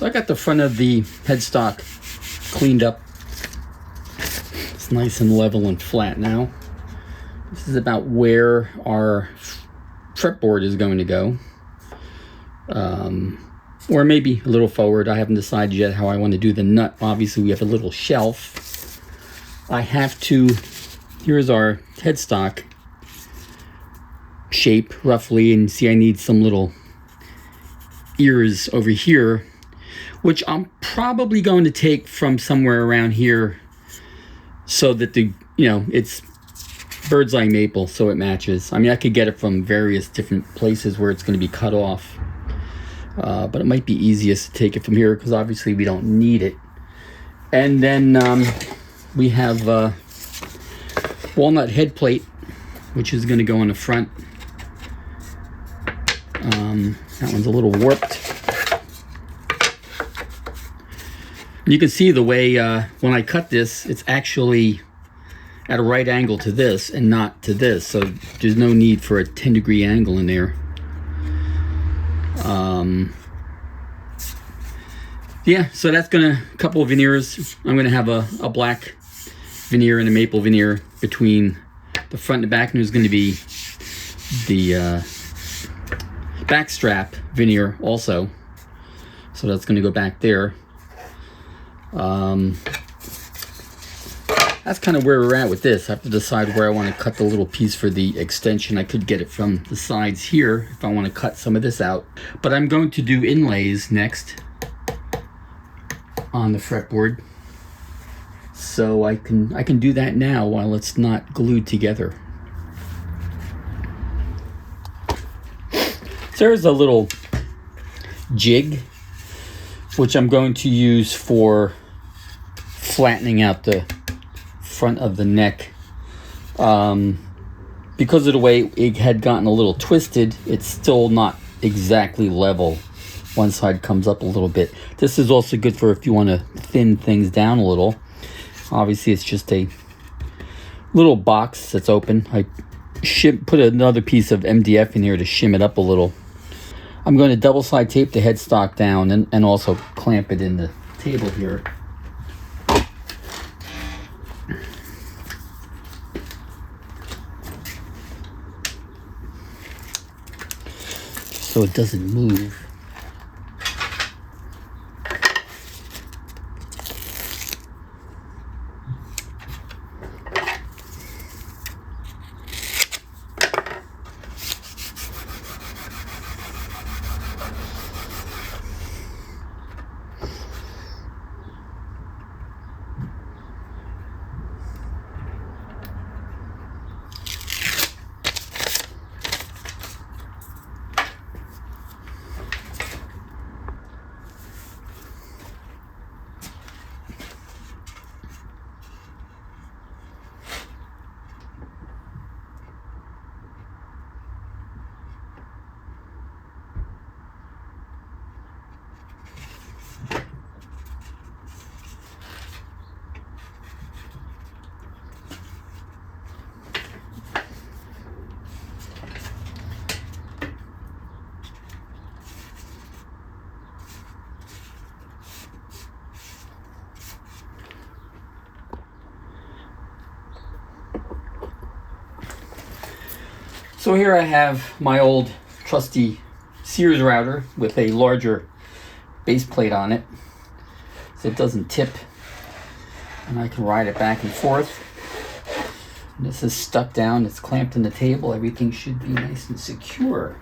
So I got the front of the headstock cleaned up. It's nice and level and flat now. This is about where our fretboard is going to go. Or maybe a little forward. I haven't decided yet how I want to do the nut. Obviously we have a little shelf. I have to, here's our headstock shape roughly, and see I need some little ears over here, which I'm probably going to take from somewhere around here so that the, you know, it's bird's eye maple, so it matches. I mean, I could get it from various different places where it's going to be cut off, but it might be easiest to take it from here because obviously we don't need it. And then we have walnut head plate, which is going to go on the front. That one's a little warped. You can see the way when I cut this, it's actually at a right angle to this and not to this, so there's no need for a 10-degree angle in there. Yeah, so that's gonna, a couple of veneers. I'm gonna have a black veneer and a maple veneer between the front and the back, and there's gonna be the back strap veneer also, so that's gonna go back there. That's kind of where we're at with this. I have to decide where I want to cut the little piece for the extension. I could get it from the sides here if I want to cut some of this out. But I'm going to do inlays next on the fretboard. So I can do that now while it's not glued together. So there's a little jig which I'm going to use for flattening out the front of the neck. Because of the way it had gotten a little twisted, it's still not exactly level. One side comes up a little bit. This is also good for if you want to thin things down a little. Obviously it's just a little box that's open. I put another piece of MDF in here to shim it up a little. I'm going to double side tape the headstock down and also clamp it in the table here. So it doesn't move. So here I have my old trusty Sears router with a larger base plate on it, so it doesn't tip, and I can ride it back and forth. And this is stuck down, it's clamped in the table, everything should be nice and secure.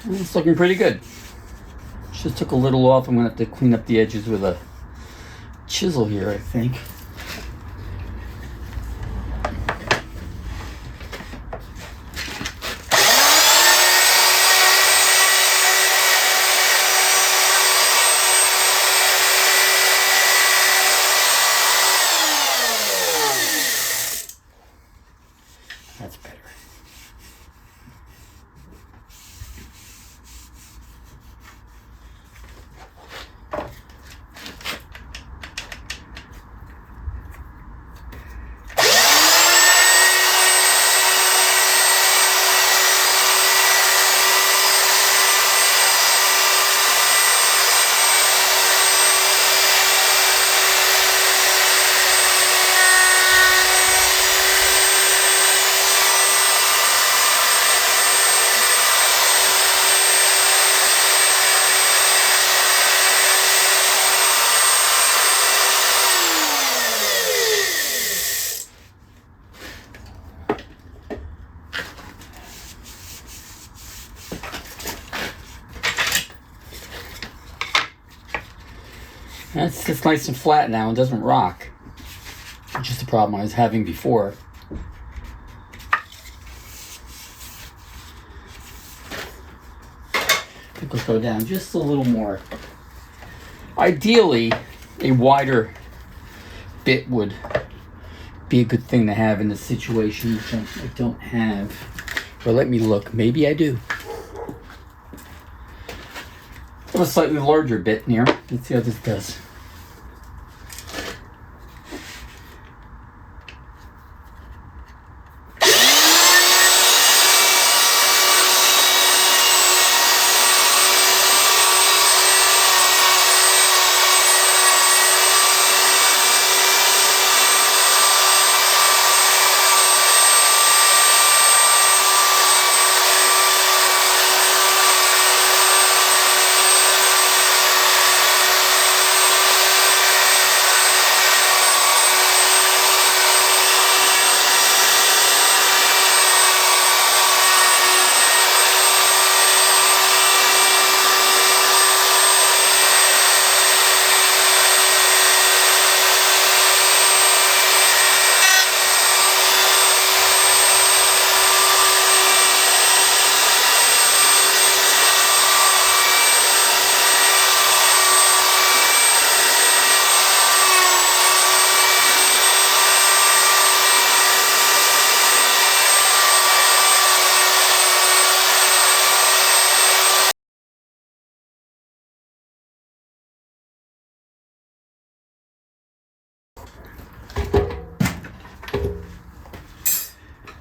It's looking pretty good. Just took a little off. I'm gonna have to clean up the edges with a chisel here, I think. That's better. That's just nice and flat now and doesn't rock, which is the problem I was having before. I think we'll go down just a little more. Ideally, a wider bit would be a good thing to have in this situation, which I don't have. Or let me look. Maybe I do. I have a slightly larger bit in here. Let's see how this does.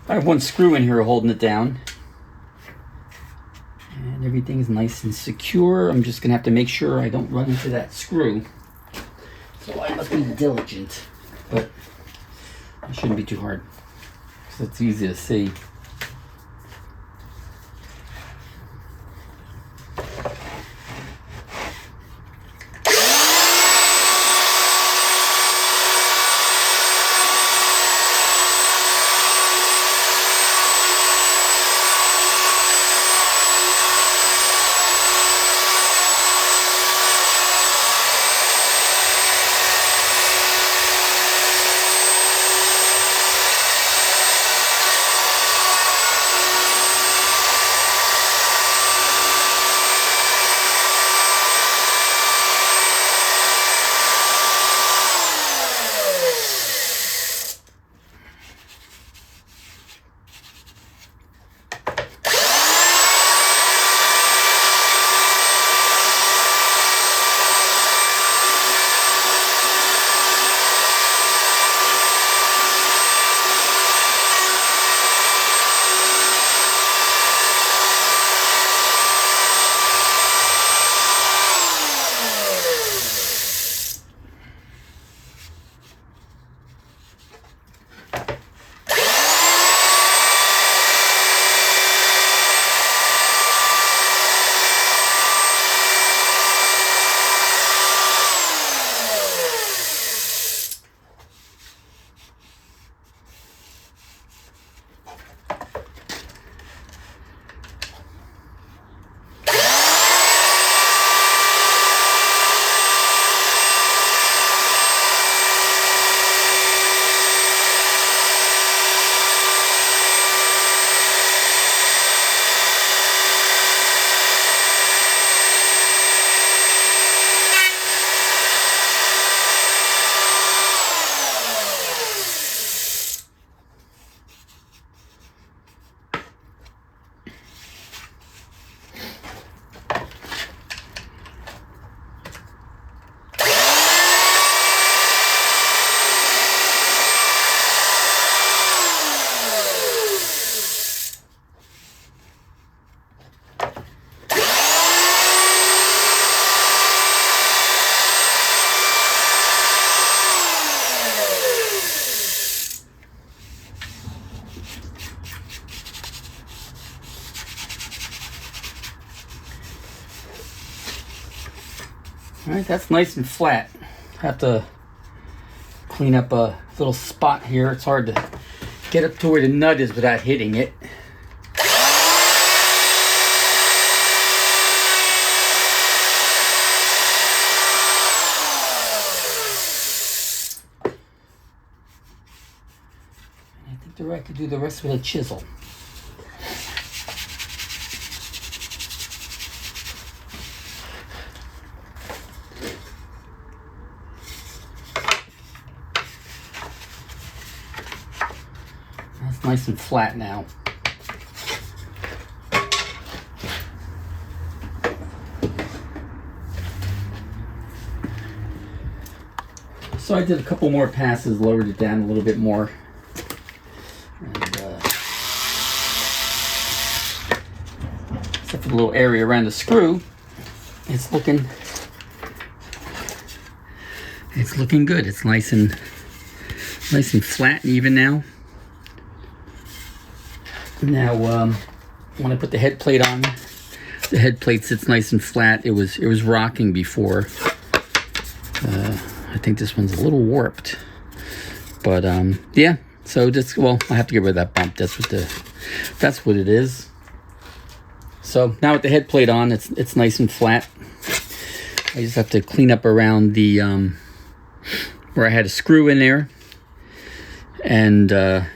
I have one screw in here holding it down. And everything's nice and secure. I'm just going to have to make sure I don't run into that screw. So I must be diligent. But it shouldn't be too hard, because it's easy to see. All right, that's nice and flat. Have to clean up a little spot here. It's hard to get up to where the nut is without hitting it. I think I could do the rest with a chisel. That's nice and flat now. So I did a couple more passes, lowered it down a little bit more. And, except for the little area around the screw, it's looking good. It's nice and flat and even now. Now, when I put the head plate on, the head plate sits nice and flat. It was rocking before. I think this one's a little warped, but yeah. So just, well, I have to get rid of that bump. That's what it is. So now with the head plate on, it's nice and flat. I just have to clean up around the where I had a screw in there, and a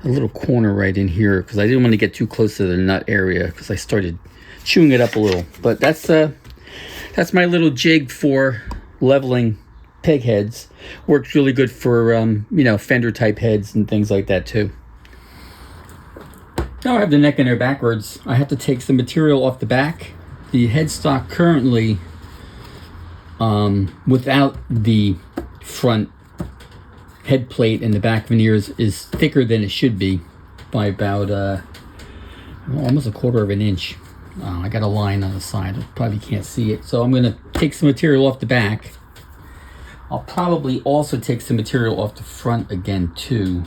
little corner right in here, because I didn't want to get too close to the nut area because I started chewing it up a little. But that's my little jig for leveling peg heads. Works really good for fender type heads and things like that too. Now I have the neck in there backwards. I have to take some material off the back. The headstock currently, without the front head plate and the back veneers, is thicker than it should be by about almost a quarter of an inch. I got a line on the side. I probably can't see it. So I'm going to take some material off the back. I'll probably also take some material off the front again too.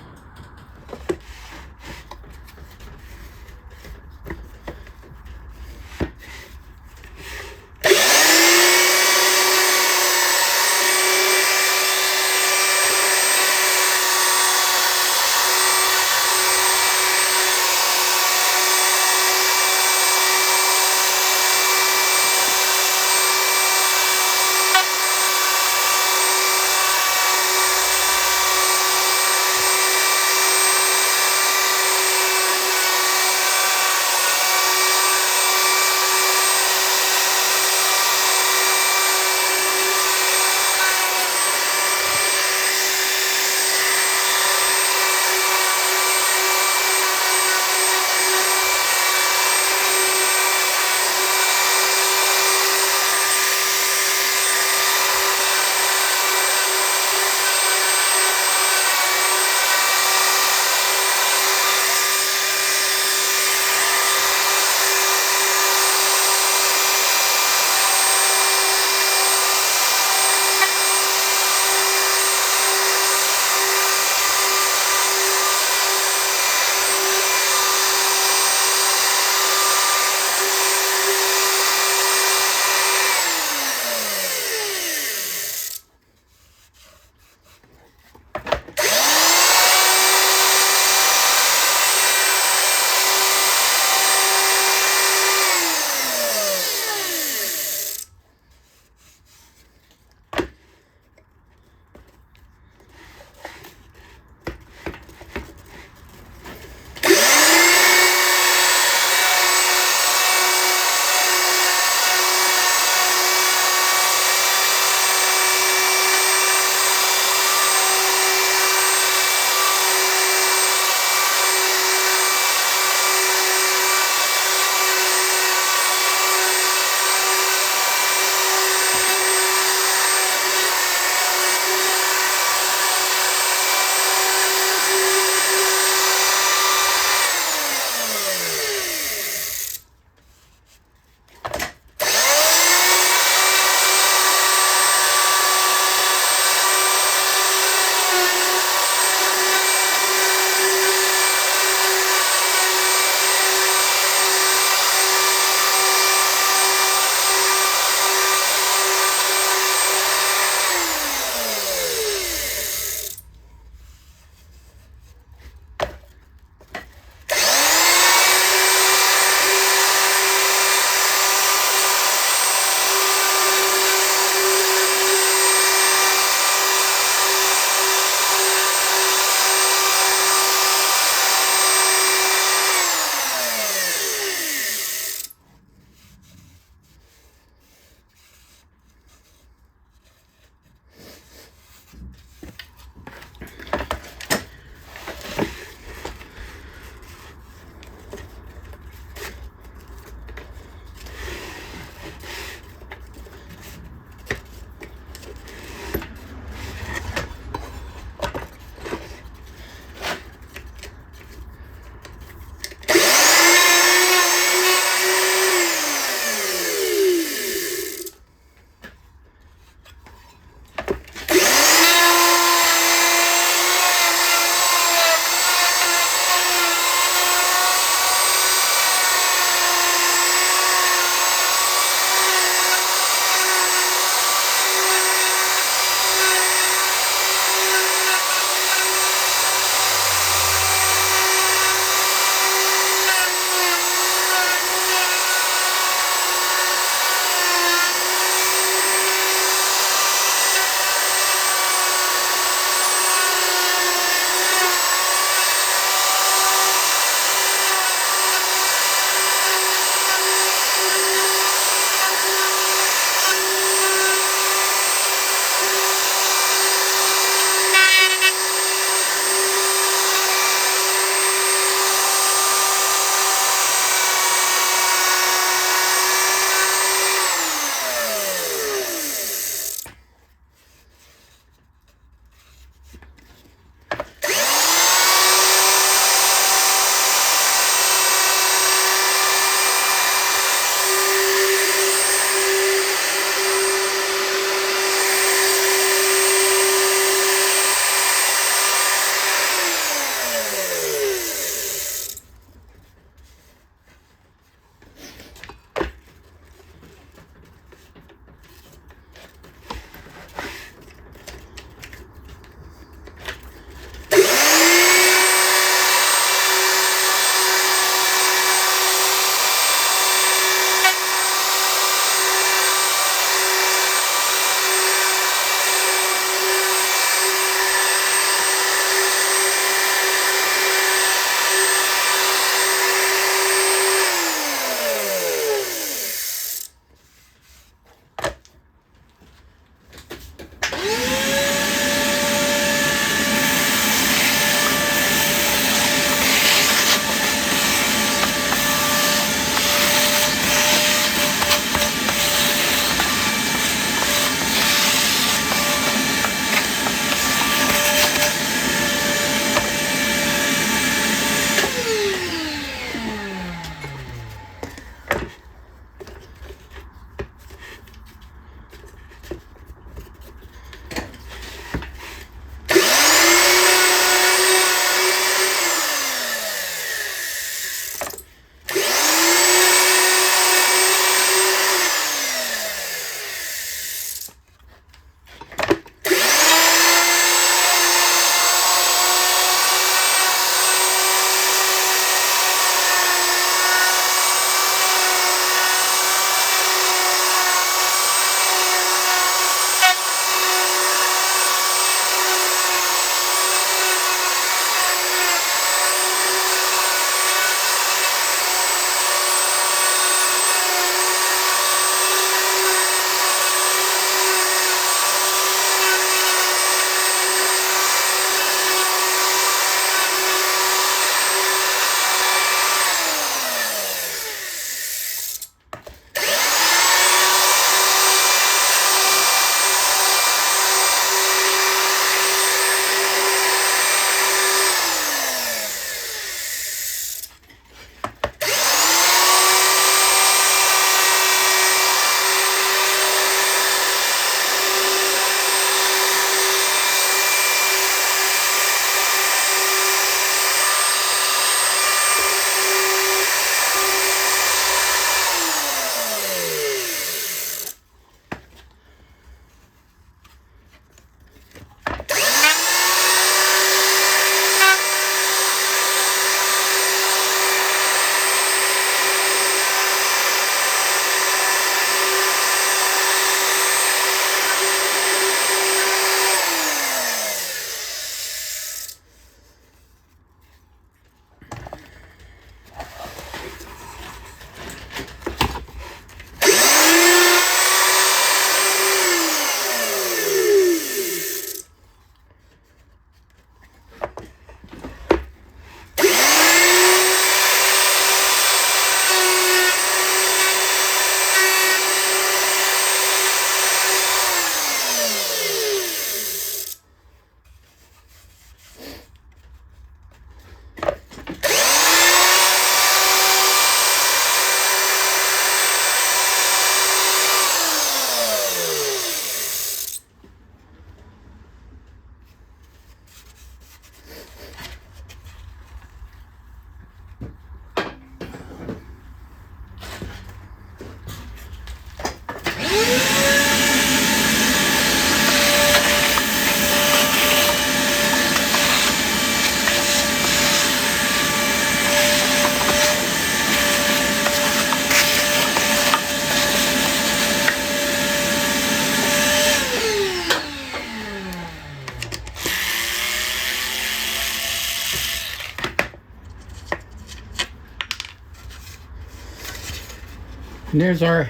And there's our,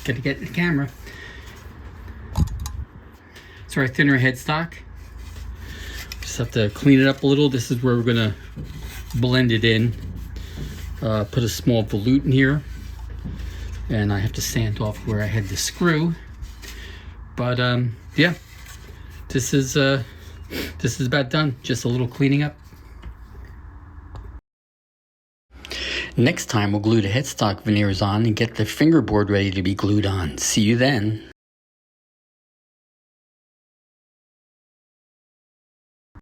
gotta get the camera. It's our thinner headstock. Just have to clean it up a little. This is where we're gonna blend it in. Put a small volute in here. And I have to sand off where I had the screw. But yeah, this is about done. Just a little cleaning up. Next time we'll glue the headstock veneers on and get the fingerboard ready to be glued on. See you then.